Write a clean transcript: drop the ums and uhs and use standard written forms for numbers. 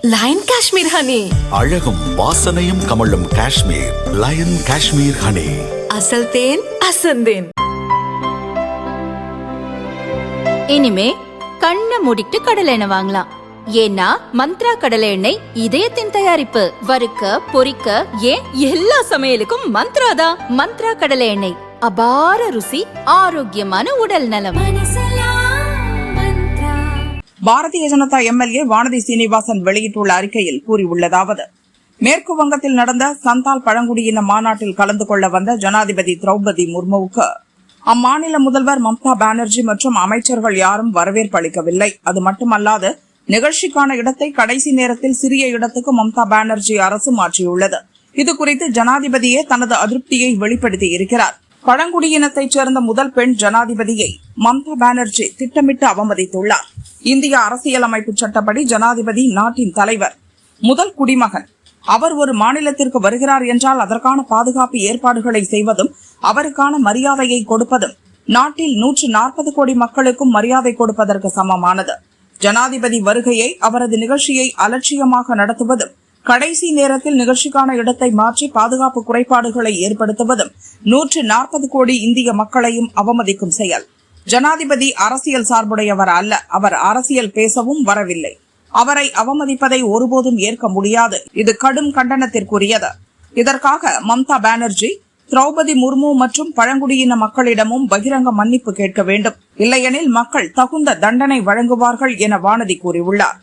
Line Kashmir honey. அழகும் வாசனையும் கமழும் காஷ்மீர் லயன் காஷ்மீர் ஹனி. அசல் தேன் அசந்தேன். இனிமே கண்ணை மூடிட்டு கடலை எண்ணெய் வாங்கலாம். ஏன்னா மந்த்ரா கடலை எண்ணெய் இதயத்தின் தயாரிப்பு. வறுக்க பொரிக்க ஏன் எல்லா சமையலுக்கும் மந்த்ரா தான். மந்த்ரா கடலை எண்ணெய், அபார ருசி, ஆரோக்கியமான உடல் நலம். பாரதிய ஜனதா எம்எல்ஏ வானதி சீனிவாசன் வெளியிட்டுள்ள அறிக்கையில் கூறியுள்ளதாவது: மேற்கு வங்கத்தில் நடந்த சந்தால் பழங்குடியின மாநாட்டில் கலந்து கொள்ள வந்த ஜனாதிபதி திரௌபதி முர்முவுக்கு அம்மாநில முதல்வர் மம்தா பானர்ஜி மற்றும் அமைச்சர்கள் யாரும் வரவேற்பு அளிக்கவில்லை. அது மட்டுமல்லாது, நிகழ்ச்சிக்கான இடத்தை கடைசி நேரத்தில் சிறிய இடத்துக்கு மம்தா பானர்ஜி அரசு மாற்றியுள்ளது. இதுகுறித்து ஜனாதிபதியே தனது அதிருப்தியை வெளிப்படுத்தி இருக்கிறார். பழங்குடியினத்தைச் சேர்ந்த முதல் பெண் ஜனாதிபதியை மம்தா பானர்ஜி திட்டமிட்டு அவமதித்துள்ளார். இந்திய அரசியலமைப்பு சட்டப்படி ஜனாதிபதி நாட்டின் தலைவர், முதல் குடிமகன். அவர் ஒரு மாநிலத்திற்கு வருகிறார் என்றால் அதற்கான பாதுகாப்பு ஏற்பாடுகளை செய்வதும் அவருக்கான மரியாதையை கொடுப்பதும் நாட்டில் 140 கோடி மக்களுக்கும் மரியாதை கொடுப்பதற்கு சமமானது. ஜனாதிபதி வருகையை, அவரது நிகழ்ச்சியை அலட்சியமாக நடத்துவதும், கடைசி நேரத்தில் நிகழ்ச்சிக்கான இடத்தை மாற்றி பாதுகாப்பு குறைபாடுகளை ஏற்படுத்துவதும் 140 கோடி இந்திய மக்களையும் அவமதிக்கும் செயல். ஜனாதிபதி அரசியல் சார்புடையவர் அல்ல. அவர் அரசியல் பேசவும் வரவில்லை. அவரை அவமதிப்பதை ஒருபோதும் ஏற்க முடியாது. இது கடும் கண்டனத்திற்குரியது. இதற்காக மம்தா பானர்ஜி திரௌபதி முர்மு மற்றும் பழங்குடியின மக்களிடமும் பகிரங்க மன்னிப்பு கேட்க வேண்டும். இல்லையெனில் மக்கள் தகுந்த தண்டனை வழங்குவார்கள் என வானதி கூறியுள்ளார்.